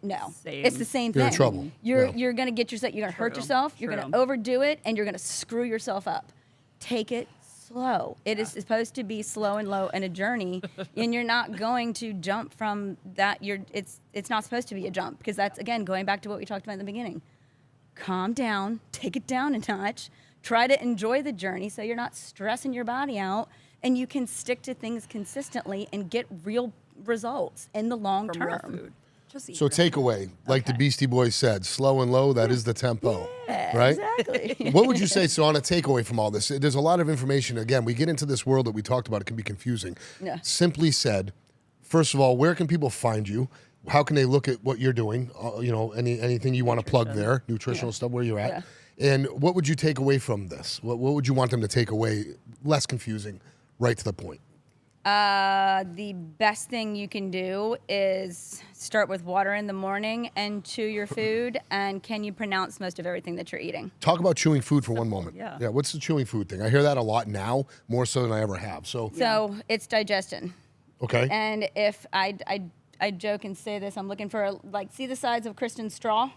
No, Same. it's the same thing. You're in trouble. You're Yeah. you're going to get yourself. You're going to hurt True. yourself. You're going True. to overdo it, and you're going to screw yourself up. Take it slow. It is supposed to be slow and low and a journey, and you're not going to jump from that. It's not supposed to be a jump, because that's, again, going back to what we talked about in the beginning. Calm down, take it down a notch, try to enjoy the journey so you're not stressing your body out, and you can stick to things consistently and get real results in the long From term. real food. Just eat So real food. takeaway, like the Beastie Boys said, slow and low, that is the tempo. Yeah. right? Exactly. What would you say, so on a takeaway from all this, there's a lot of information. Again, we get into this world that we talked about. It can be confusing. Yeah. Simply said, first of all, where can people find you? How can they look at what you're doing? Anything you want to plug there, nutritional stuff, where you're at. Yeah. And what would you take away from this? What would you want them to take away? Less confusing, right to the point. The best thing you can do is start with water in the morning and chew your food. And can you pronounce most of everything that you're eating? Talk about chewing food for one moment. Yeah. What's the chewing food thing? I hear that a lot now, more so than I ever have. So It's digestion. okay. And if I joke and say this, I'm looking for see the size of Kristen's straw.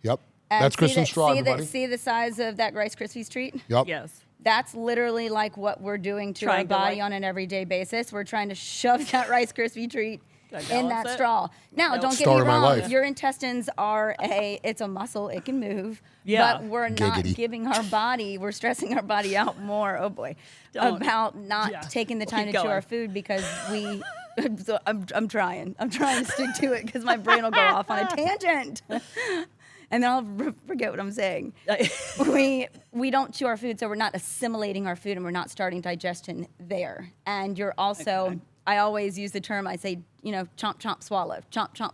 Yep. And That's Kristen's straw, see everybody. see the size of that Rice Krispies treat? Yep. Yes. That's literally like what we're doing to our body on an everyday basis. We're trying to shove that Rice Krispie treat in that straw. Now, don't get Story me of my wrong. life. Your intestines are it's a muscle. It can move. Yeah. But we're not Giggity. giving our body, we're stressing our body out more, oh boy, about not taking the time to chew our food because we, so I'm trying to stick to it because my brain will go off on a tangent. And then I'll forget what I'm saying. We don't chew our food, so we're not assimilating our food, and we're not starting digestion there. And you're also, I always use the term, I say, chomp, chomp,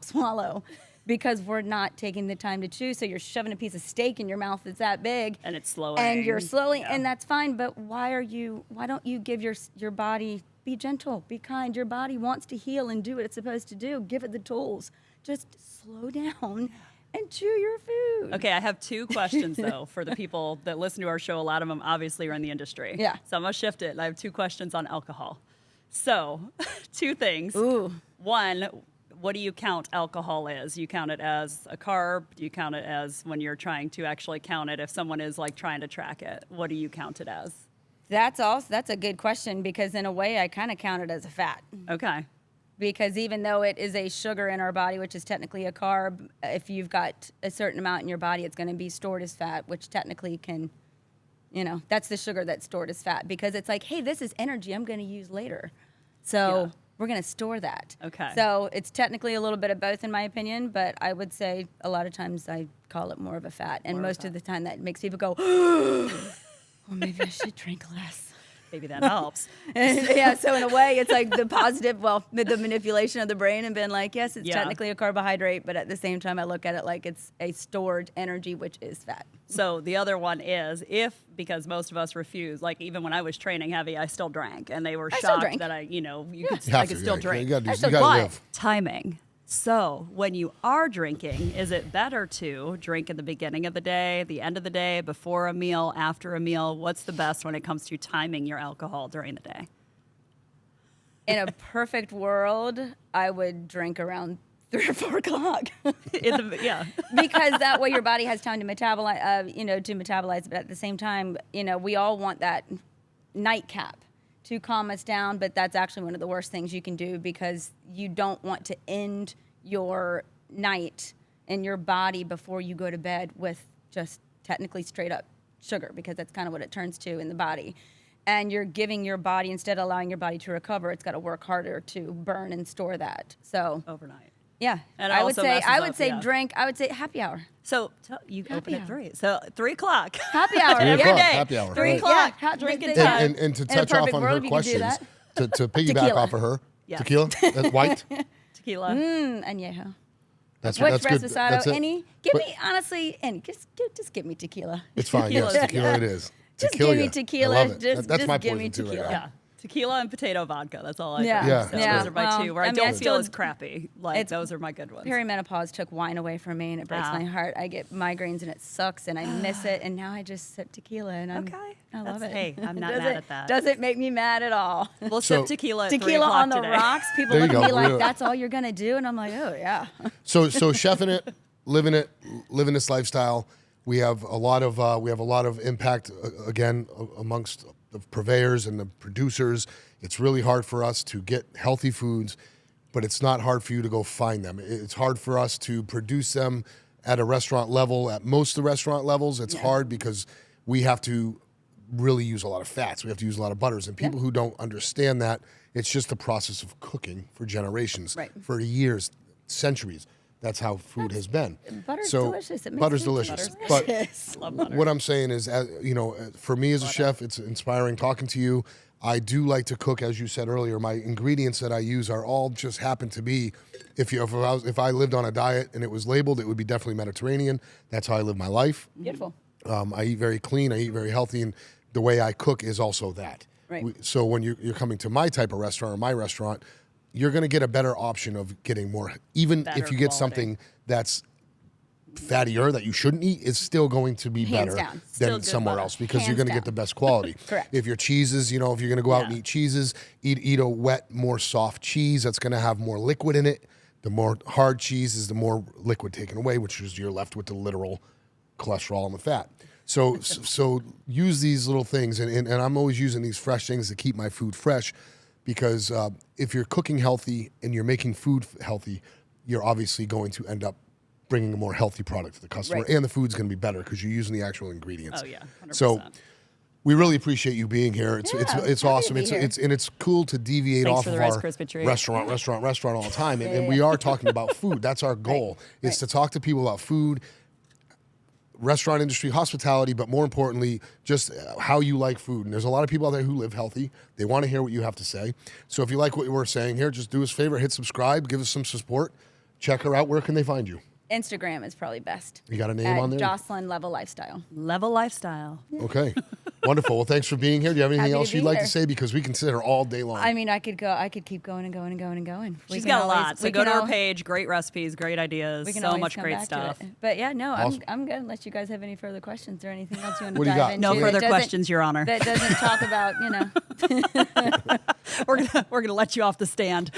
swallow, because we're not taking the time to chew. So you're shoving a piece of steak in your mouth that's that big. And it's slowing. And you're slowly, and that's fine, but why don't you give your body, be gentle, be kind. Your body wants to heal and do what it's supposed to do. Give it the tools. Just slow down. And chew your food. Okay, I have two questions, though, for the people that listen to our show. A lot of them obviously are in the industry. Yeah. So I'm going to shift it. I have two questions on alcohol. So, two things. Ooh. One, what do you count alcohol as? You count it as a carb? Do you count it as when you're trying to actually count it? If someone is trying to track it, what do you count it as? That's a good question because in a way I kind of count it as a fat. Okay. Because even though it is a sugar in our body, which is technically a carb, if you've got a certain amount in your body, it's going to be stored as fat, which technically can, that's the sugar that's stored as fat because it's like, hey, this is energy I'm going to use later. So we're going to store that. Okay. So it's technically a little bit of both in my opinion, but I would say a lot of times I call it more of a fat. And most of the time that makes people go, well, maybe I should drink less. Maybe that helps. Yeah, so in a way, it's like the positive, the manipulation of the brain and being like, yes, it's technically a carbohydrate, but at the same time, I look at it like it's a stored energy, which is fat. So the other one is because most of us refuse, even when I was training heavy, I still drank, and they were shocked that I could still drink. You gotta live. Timing. So when you are drinking, is it better to drink at the beginning of the day, the end of the day, before a meal, after a meal? What's the best when it comes to timing your alcohol during the day? In a perfect world, I would drink around 3 or 4 o'clock. Because that way your body has time to metabolize. But at the same time, we all want that nightcap to calm us down, but that's actually one of the worst things you can do because you don't want to end your night in your body before you go to bed with just technically straight up sugar because that's kind of what it turns to in the body. And you're giving your body, instead of allowing your body to recover, it's got to work harder to burn and store that. So overnight. Yeah, And I would say drink. I would say happy hour. So you open at 3. So 3 o'clock. Happy hour. 3 every o'clock, day. happy hour. 3 Right. o'clock. Yeah, Drinking drinking time. And to In a touch off perfect on world, her if you could do questions, that. to piggyback Tequila. off of her, Yeah. tequila, white. Tequila. Añejo. That's Which good. Reposado? That's it. Any? Give But me, honestly, any. Just give me tequila. It's fine. Yes, tequila it is. Just Tequila. give me tequila. I love it. Just That's my give me poison too. Right tequila. now. Yeah. Tequila and potato vodka. That's all I Yeah. drink. Yeah. So Yeah. those are my Well, two where I I mean, don't I feel still- as crappy. Those are my good ones. Perimenopause took wine away from me, and it breaks Ah. my heart. I get migraines, and it sucks, and I miss it. And now I just sip tequila, and I love it. Hey, I'm not mad at that. Doesn't make me mad at all. We'll So- sip tequila at 3 Tequila o'clock on the today. rocks. People There look you at me go. like, Yeah. "That's all you're gonna do," and I'm like, "Oh yeah." So chefing it, living this lifestyle. We have a lot of impact again amongst the purveyors and the producers. It's really hard for us to get healthy foods, but it's not hard for you to go find them. It's hard for us to produce them at a restaurant level. At most of the restaurant levels, it's hard because we have to really use a lot of fats. We have to use a lot of butters. And people who don't understand that, it's just the process of cooking for generations, Right. for years, centuries. That's how food has been. Butter's delicious. It makes Butter's me delicious. delicious. But what I'm saying is, for me as a chef, it's inspiring talking to you. I do like to cook, as you said earlier. My ingredients that I use are all just happen to be. If I lived on a diet and it was labeled, it would be definitely Mediterranean. That's how I live my life. Beautiful. I eat very clean. I eat very healthy, and the way I cook is also that. Right. So when you're coming to my type of restaurant or my restaurant, you're going to get a better option of getting more. Even Better if you get quality. something that's fattier that you shouldn't eat, it's still going to be Hands better down. Still than good somewhere butter. else because Hands you're going to down. get the best quality. Correct. If your cheeses, if you're going to go out and Yeah. eat cheeses, eat a wet, more soft cheese that's going to have more liquid in it. The more hard cheese is the more liquid taken away, which is you're left with the literal cholesterol and the fat. So use these little things, and I'm always using these fresh things to keep my food fresh, because if you're cooking healthy and you're making food healthy, you're obviously going to end up bringing a more healthy product to the customer, Right. and the food's going to be better because you're using the actual ingredients. Oh, yeah, 100%. So we really appreciate you being here. It's Yeah, it's happy awesome. to be here. It's cool to deviate Thanks off for of the Rice our Krispie treat. restaurant all the time, and we are talking about food. That's our goal, is Right. to talk to people about food, restaurant industry, hospitality, but more importantly, just how you like food. And there's a lot of people out there who live healthy. They want to hear what you have to say. So if you like what we're saying here, just do us a favor, hit subscribe, give us some support. Check her out. Where can they find you? Instagram is probably best. You got a name on there? Jocelyn Level Lifestyle. Level lifestyle. Okay. Wonderful. Well, thanks for being here. Do you have anything Happy to else be you'd like here. to say? Because we can sit here all day long. I mean, I could keep going and going and going and going. We She's can got a always- lot. So we go can to her al- page. Great recipes, great ideas, We can so always much come great back to stuff. it. But yeah, no, Awesome. I'm good unless you guys have any further questions or anything else you want to What do you dive got? into. No It further doesn't- questions, Your Honor. That doesn't talk about, We're gonna let you off the stand.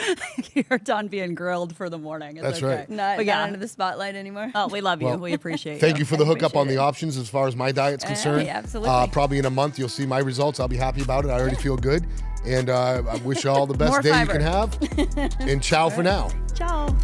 You're done being grilled for the morning. It's That's okay. right. not, But not yeah. under the spotlight anymore. Oh, we love you. Well, we appreciate Thank you for the I hookup on appreciate the it. options as far as my diet's concerned. yeah, absolutely. Probably in a month you'll see my results. I'll be happy about it. I already feel good. And I wish you all the best More day fiber. you can have. And ciao for now. Ciao.